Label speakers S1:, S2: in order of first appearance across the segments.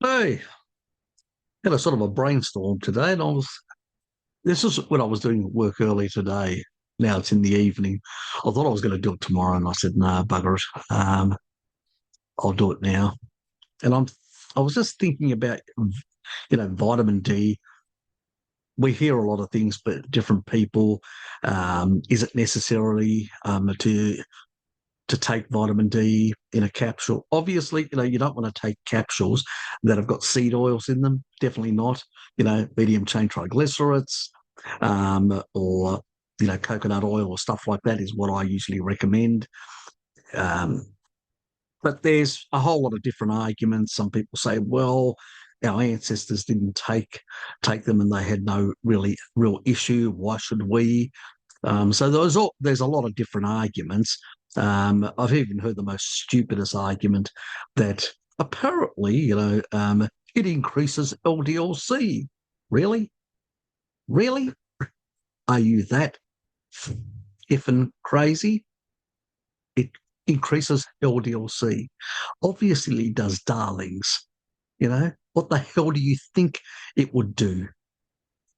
S1: Hey, had a sort of a brainstorm today, and this is when I was doing work early today. Now it's in the evening. I thought I was going to do it tomorrow, and I said, "No, bugger it. I'll do it now." And I was just thinking about, vitamin D. We hear a lot of things, but different people. Is it necessarily to take vitamin D in a capsule? Obviously, you don't want to take capsules that have got seed oils in them. Definitely not. Medium chain triglycerides, or coconut oil or stuff like that is what I usually recommend. Um, but there's a whole lot of different arguments. Some people say, well, our ancestors didn't take them and they had no really real issue. Why should we? So there's a lot of different arguments. I've even heard the most stupidest argument that apparently, it increases LDLC. Really? Really? Are you that effing crazy? It increases LDLC. Obviously, it does, darlings. What the hell do you think it would do?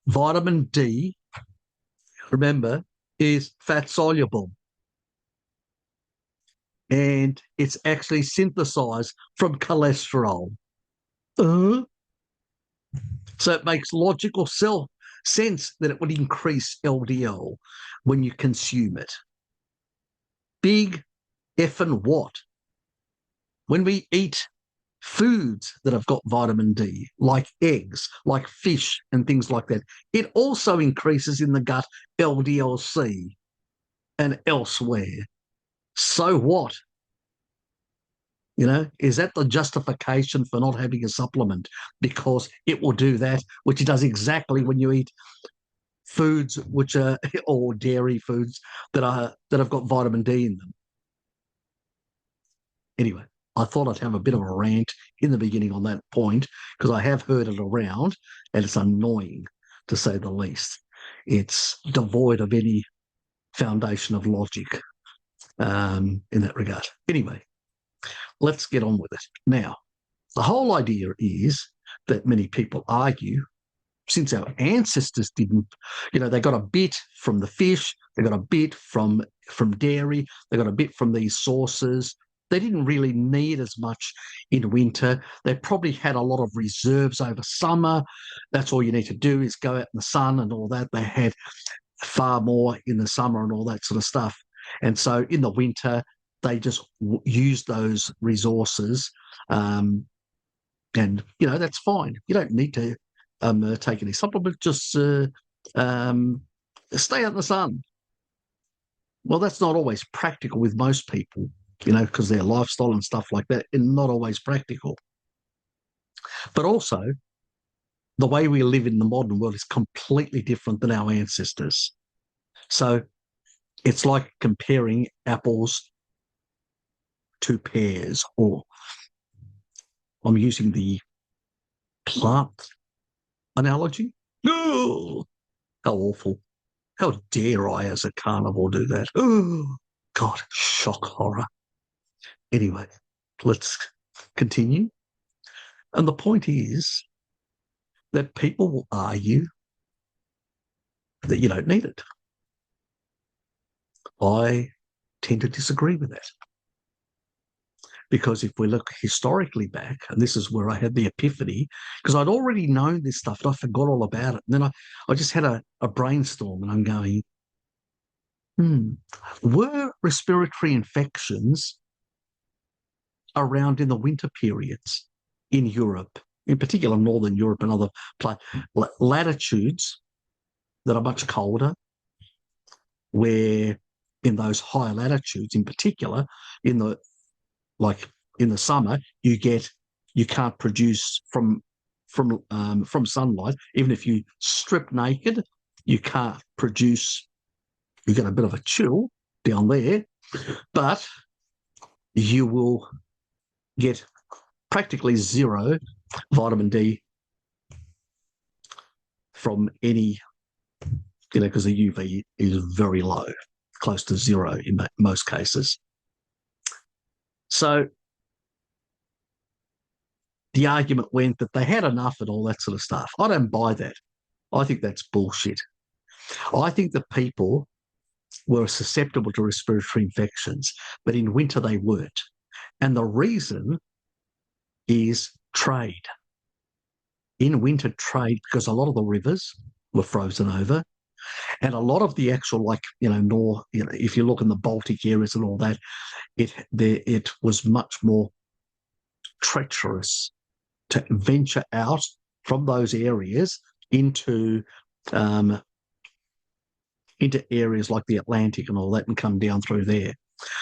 S1: Vitamin D, remember, is fat soluble, and it's actually synthesized from cholesterol. Uh, so it makes logical sense that it would increase LDL when you consume it. Big effing what? When we eat foods that have got vitamin D, like eggs, like fish, and things like that, it also increases in the gut LDLC and elsewhere. So what? Is that the justification for not having a supplement? Because it will do that, which it does exactly when you eat foods which are or dairy foods that have got vitamin D in them. Anyway, I thought I'd have a bit of a rant in the beginning on that point because I have heard it around and it's annoying to say the least. It's devoid of any foundation of logic in that regard. Anyway, let's get on with it. Now, the whole idea is that many people argue since our ancestors didn't, they got a bit from the fish, they got a bit from dairy, they got a bit from these sources. They didn't really need as much in winter. They probably had a lot of reserves over summer. That's all you need to do is go out in the sun and all that. They had far more in the summer and all that sort of stuff. And so in the winter, they just use those resources. Um, and, that's fine. You don't need to take any supplement, just um, stay out in the sun. Well, that's not always practical with most people, because their lifestyle and stuff like that, and not always practical. But also, the way we live in the modern world is completely different than our ancestors. So it's like comparing apples to pears, or I'm using the plant analogy. Oh, how awful. How dare I, as a carnivore, do that? Oh, God, shock horror. Anyway, let's continue. And the point is that people will argue that you don't need it. I tend to disagree with that. Because if we look historically back, and this is where I had the epiphany, because I'd already known this stuff, and I forgot all about it. And then I just had a brainstorm, and I'm going, were respiratory infections around in the winter periods in Europe, in particular Northern Europe and other latitudes that are much colder, where in those higher latitudes, in particular, in the like in the summer, you can't produce from sunlight. Even if you strip naked, you can't produce. You get a bit of a chill down there, but you will get practically zero vitamin D from any, because the UV is very low, close to zero in most cases. So the argument went that they had enough and all that sort of stuff. I don't buy that. I think that's bullshit. I think that people were susceptible to respiratory infections, but in winter they weren't. And the reason is trade. In winter trade, because a lot of the rivers were frozen over, and a lot of the actual, like, if you look in the Baltic areas and all that, it was much more treacherous to venture out from those areas um, into areas like the Atlantic and all that and come down through there.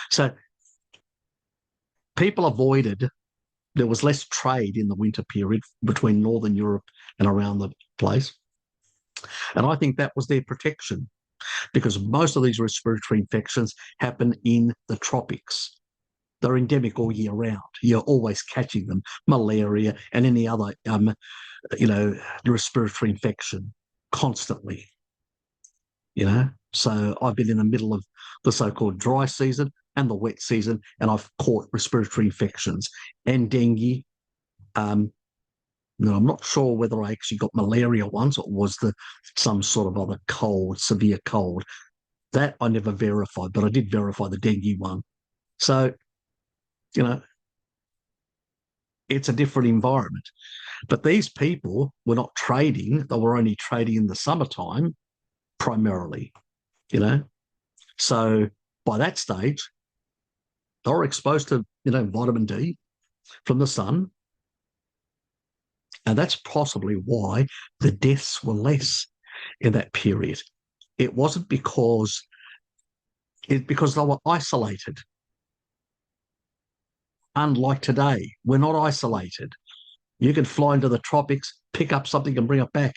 S1: So people avoided, there was less trade in the winter period between Northern Europe and around the place. And I think that was their protection, because most of these respiratory infections happen in the tropics. They're endemic all year round. You're always catching them, malaria and any other, respiratory infection constantly. So I've been in the middle of the so-called dry season and the wet season, and I've caught respiratory infections and dengue. No, I'm not sure whether I actually got malaria once or was some sort of other cold, severe cold. That I never verified, but I did verify the dengue one. So, it's a different environment. But these people were not trading. They were only trading in the summertime primarily, So by that stage, they were exposed to, vitamin D from the sun. And that's possibly why the deaths were less in that period. It wasn't because they were isolated. Unlike today, we're not isolated. You can fly into the tropics, pick up something and bring it back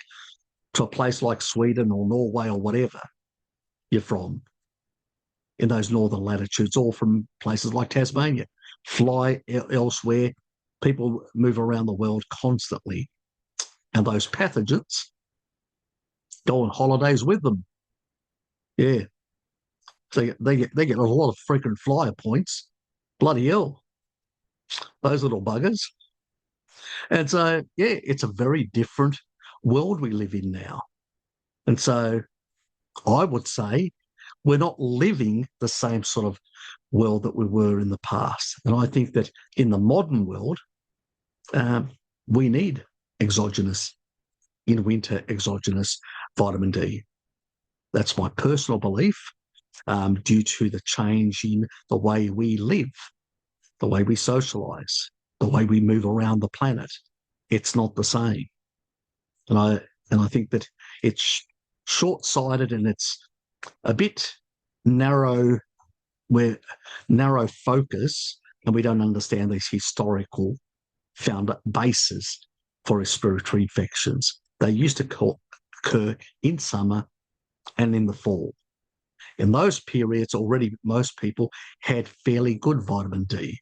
S1: to a place like Sweden or Norway or whatever you're from in those northern latitudes, or from places like Tasmania. Fly elsewhere. People move around the world constantly. And those pathogens go on holidays with them. Yeah. So they get a lot of frequent flyer points. Bloody hell. Those little buggers. And so, yeah, it's a very different world we live in now. And so I would say we're not living the same sort of world that we were in the past. And I think that in the modern world, we need exogenous vitamin D. That's my personal belief, due to the change in the way we live, the way we socialise, the way we move around the planet. It's not the same. And I think that it's short-sighted and it's a bit narrow. We're narrow focus, and we don't understand these historical bases for respiratory infections. They used to occur in summer and in the fall. In those periods, already most people had fairly good vitamin D,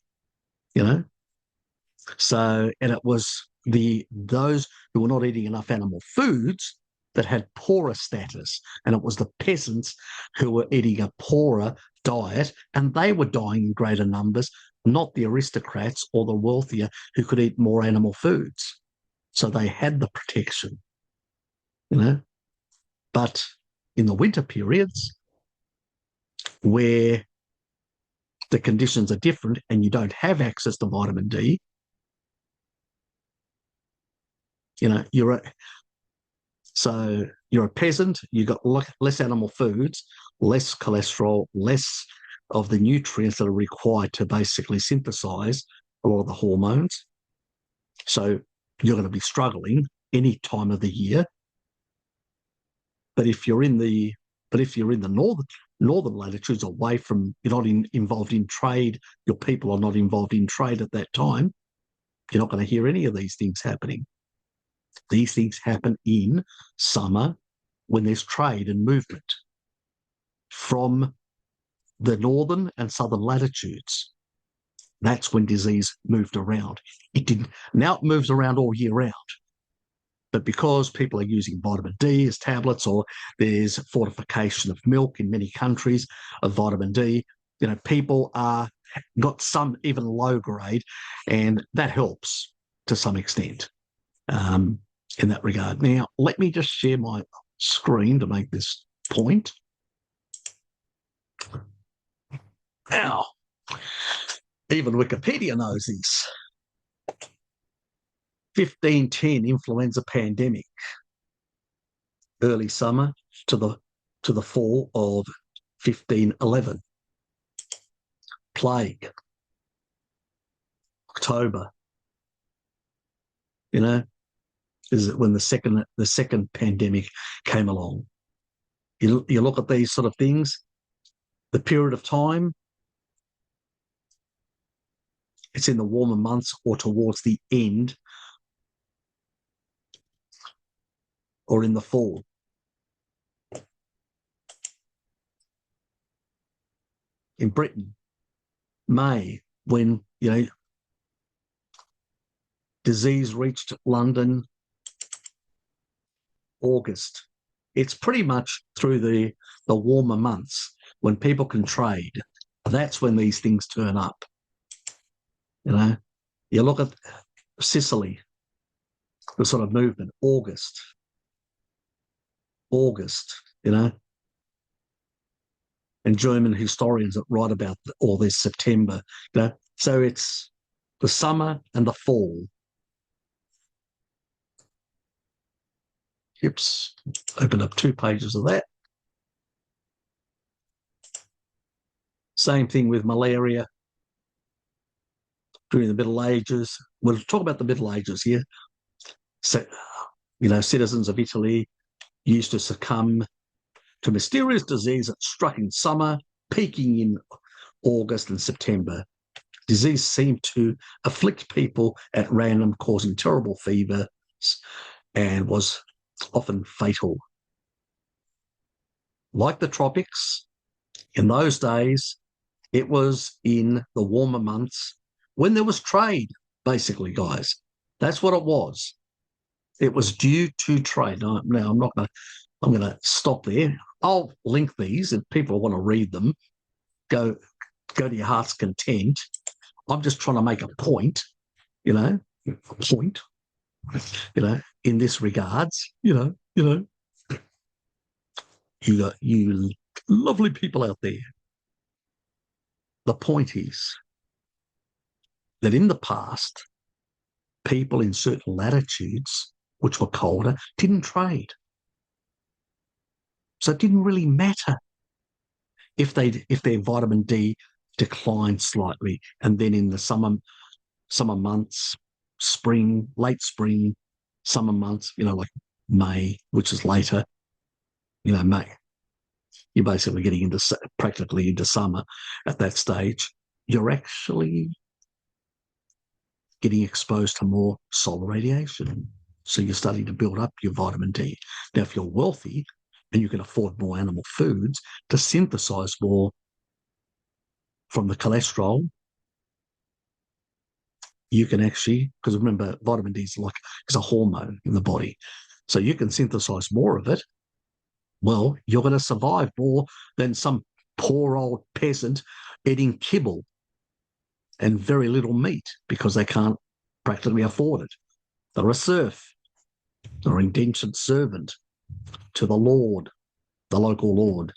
S1: So, and it was those who were not eating enough animal foods that had poorer status, and it was the peasants who were eating a poorer diet, and they were dying in greater numbers, not the aristocrats or the wealthier who could eat more animal foods. So they had the protection, But in the winter periods, where the conditions are different and you don't have access to vitamin D, you're a peasant, you've got less animal foods, less cholesterol, less of the nutrients that are required to basically synthesize a lot of the hormones. So you're going to be struggling any time of the year. But if you're in the northern latitudes, away from, you're not involved in trade, your people are not involved in trade at that time, you're not going to hear any of these things happening. These things happen in summer when there's trade and movement from the northern and southern latitudes. That's when disease moved around. It didn't. Now it moves around all year round. But because people are using vitamin D as tablets, or there's fortification of milk in many countries of vitamin D, people got some even low grade, and that helps. to some extent in that regard. Now, let me just share my screen to make this point. Now, even Wikipedia knows this. 1510 influenza pandemic, early summer to the fall of 1511. Plague, October. You know, is it when the second pandemic came along? You look at these sort of things, the period of time, it's in the warmer months or towards the end or in the fall. In Britain, May, when, disease reached London, August. It's pretty much through the warmer months when people can trade. That's when these things turn up. You look at Sicily, the sort of movement, August, and German historians that write about all this, September. So it's the summer and the fall. Oops, open up 2 pages of that. Same thing with malaria during the Middle Ages. We'll talk about the Middle Ages here. So, citizens of Italy used to succumb to mysterious disease that struck in summer, peaking in August and September. Disease seemed to afflict people at random, causing terrible fevers, and was often fatal. Like the tropics, in those days, it was in the warmer months when there was trade, basically, guys. That's what it was. It was due to trade. Now, I'm going to stop there. I'll link these if people want to read them. Go to your heart's content. I'm just trying to make a point, in this regards, you got you lovely people out there. The point is that in the past, people in certain latitudes, which were colder, didn't trade. So it didn't really matter if their vitamin D declined slightly, and then in the summer months, spring, late spring, summer months, like May, which is later, May, you're basically getting practically into summer at that stage. You're actually getting exposed to more solar radiation. So you're starting to build up your vitamin D. Now, if you're wealthy and you can afford more animal foods to synthesize more from the cholesterol, you can actually, because remember, vitamin D is a hormone in the body. So you can synthesize more of it. Well, you're going to survive more than some poor old peasant eating kibble and very little meat because they can't practically afford it. They're a serf. They're an indentured servant to the Lord, the local Lord.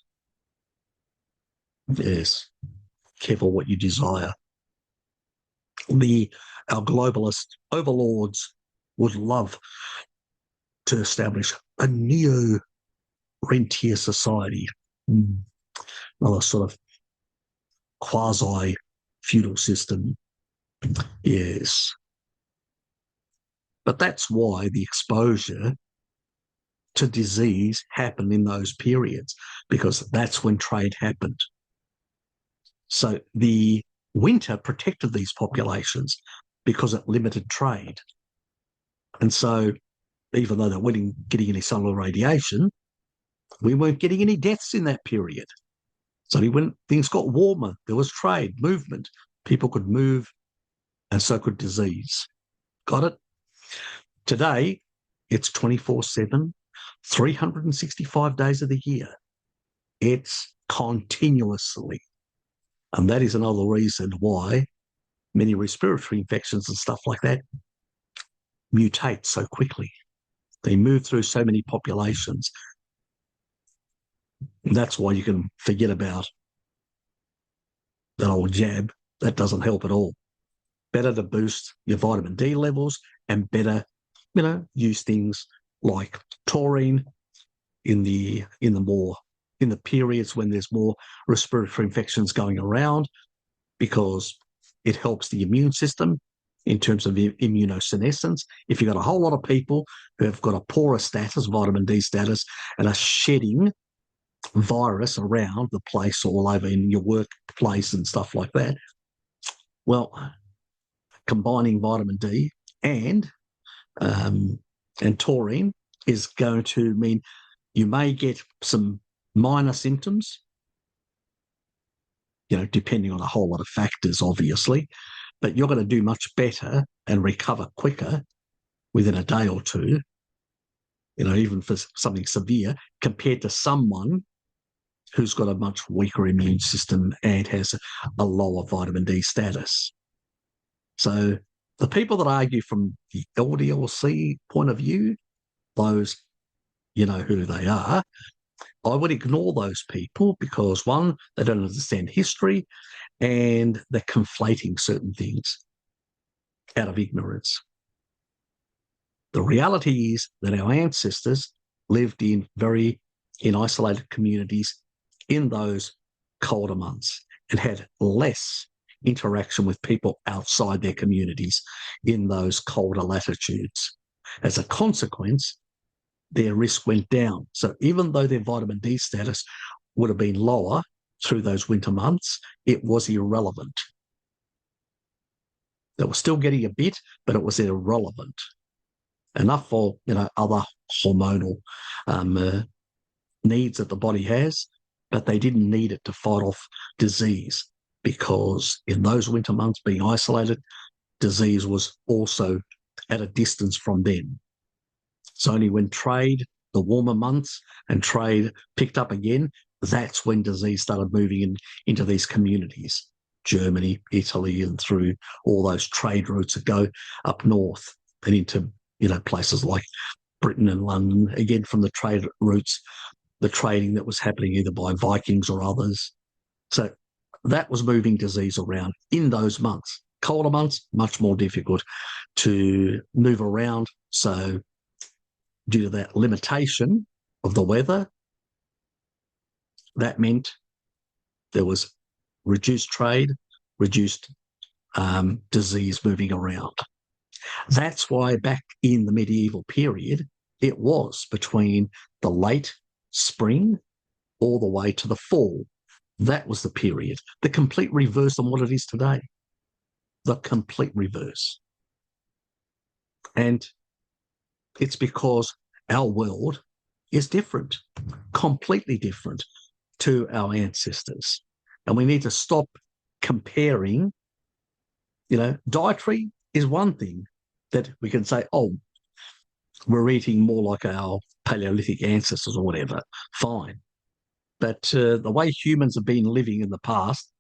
S1: Yes. Careful what you desire. Our globalist overlords would love to establish a neo-rentier society, another sort of quasi-feudal system. Yes. But that's why the exposure to disease happened in those periods, because that's when trade happened. So the winter protected these populations because it limited trade. And so even though they weren't getting any solar radiation, we weren't getting any deaths in that period. So when things got warmer, there was trade, movement. People could move, and so could disease. Got it? Today, it's 24/7, 365 days of the year. It's continuously. And that is another reason why many respiratory infections and stuff like that mutate so quickly. They move through so many populations. That's why you can forget about that old jab. That doesn't help at all. Better to boost your vitamin D levels and better, use things like taurine in the periods when there's more respiratory infections going around, because it helps the immune system in terms of immunosenescence. If you've got a whole lot of people who have got a poorer status, vitamin D status, and are shedding virus around the place all over in your workplace and stuff like that, well, combining vitamin D and taurine is going to mean you may get some minor symptoms, depending on a whole lot of factors, obviously, but you're going to do much better and recover quicker within a day or two, even for something severe, compared to someone who's got a much weaker immune system and has a lower vitamin D status. So the people that argue from the LDLC point of view, those, you know who they are, I would ignore those people because, one, they don't understand history and they're conflating certain things out of ignorance. The reality is that our ancestors lived in isolated communities in those colder months and had less interaction with people outside their communities in those colder latitudes. As a consequence, their risk went down. So even though their vitamin D status would have been lower through those winter months, it was irrelevant. They were still getting a bit, but it was irrelevant. Enough for other hormonal needs that the body has, but they didn't need it to fight off disease, because in those winter months, being isolated, disease was also at a distance from them. It's only when trade, the warmer months, and trade picked up again, that's when disease started moving into these communities, Germany, Italy, and through all those trade routes that go up north and into places like Britain and London, again from the trade routes, the trading that was happening either by Vikings or others. So that was moving disease around in those months. Colder months, much more difficult to move around. So due to that limitation of the weather, that meant there was reduced trade, reduced disease moving around. That's why back in the medieval period, it was between the late spring all the way to the fall. That was the period. The complete reverse on what it is today. The complete reverse. And it's because our world is different, completely different to our ancestors. And we need to stop comparing. Dietary is one thing that we can say, oh, we're eating more like our Paleolithic ancestors or whatever. Fine. But the way humans have been living in the past,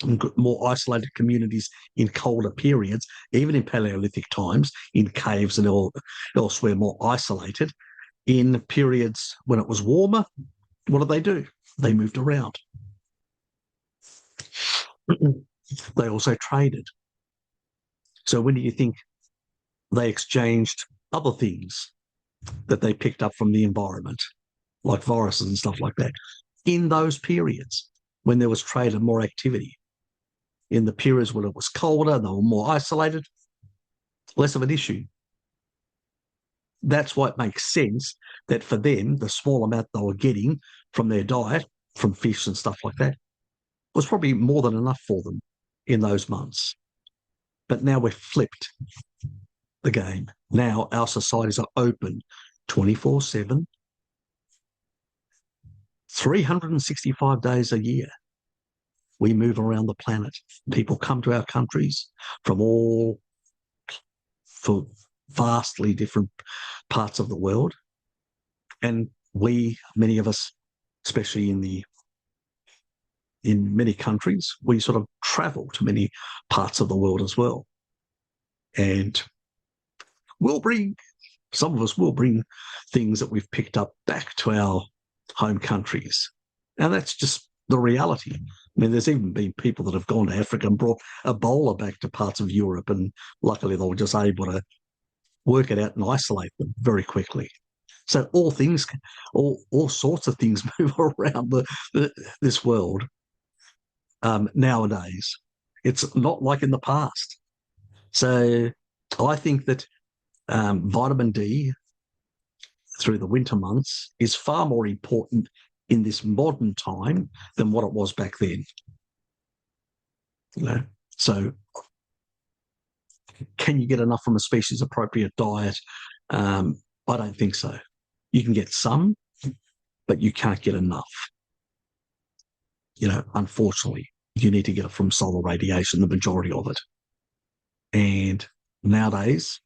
S1: in more isolated communities in colder periods, even in Paleolithic times, in caves and elsewhere more isolated, in periods when it was warmer, what did they do? They moved around. They also traded. So when do you think they exchanged other things that they picked up from the environment, like viruses and stuff like that? In those periods when there was trade and more activity. In the periods when it was colder, they were more isolated, less of an issue. That's why it makes sense that for them, the small amount they were getting from their diet, from fish and stuff like that, was probably more than enough for them in those months. But now we've flipped the game. Now our societies are open 24/7, 365 days a year. We move around the planet. People come to our countries from for vastly different parts of the world. And many of us, especially in many countries, we sort of travel to many parts of the world as well. And some of us will bring things that we've picked up back to our home countries. And that's just the reality. I mean, there's even been people that have gone to Africa and brought Ebola back to parts of Europe, and luckily they were just able to work it out and isolate them very quickly. So all sorts of things move around this world nowadays. It's not like in the past. So I think that vitamin D through the winter months is far more important in this modern time than what it was back then. You know, so can you get enough from a species appropriate diet? I don't think so. You can get some, but you can't get enough. You know, unfortunately, you need to get it from solar radiation, the majority of it. And nowadays,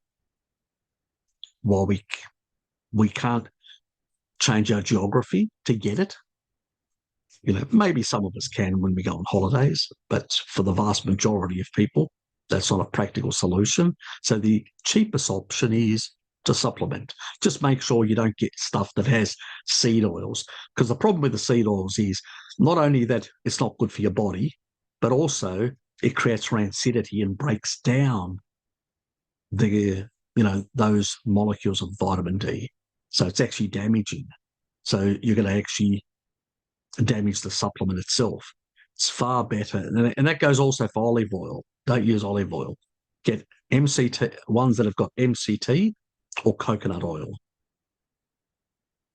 S1: while we can't change our geography to get it, you know, maybe some of us can when we go on holidays, but for the vast majority of people, that's not a practical solution. So the cheapest option is to supplement. Just make sure you don't get stuff that has seed oils, because the problem with the seed oils is not only that it's not good for your body, but also it creates rancidity and breaks down those molecules of vitamin D. So it's actually damaging. So you're going to actually damage the supplement itself. It's far better. And that goes also for olive oil. Don't use olive oil. Get MCT, ones that have got MCT or coconut oil.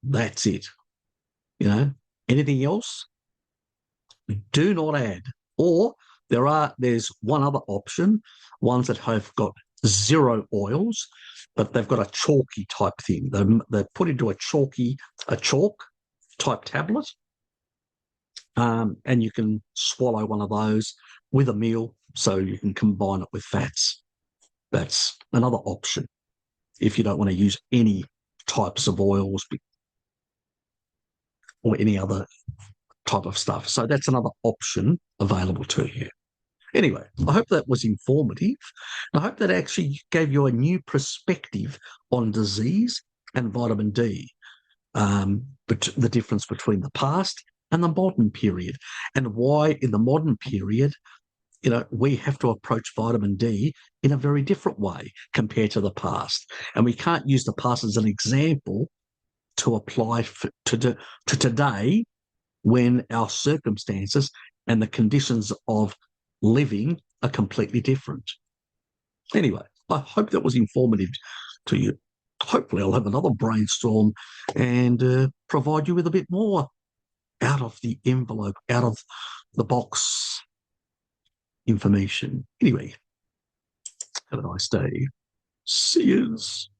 S1: That's it. You know, anything else, do not add. Or there's one other option, ones that have got zero oils, but they've got a chalky type thing. They're put into a chalk type tablet. And you can swallow one of those with a meal, so you can combine it with fats. That's another option if you don't want to use any types of oils or any other type of stuff. So that's another option available to you. Anyway, I hope that was informative. I hope that actually gave you a new perspective on disease and vitamin D, but the difference between the past and the modern period, and why in the modern period, you know, we have to approach vitamin D in a very different way compared to the past. And we can't use the past as an example to apply to today, when our circumstances and the conditions of living are completely different. Anyway, I hope that was informative to you. Hopefully I'll have another brainstorm and provide you with a bit more out of the envelope, out of the box information. Anyway, have a nice day. See yous.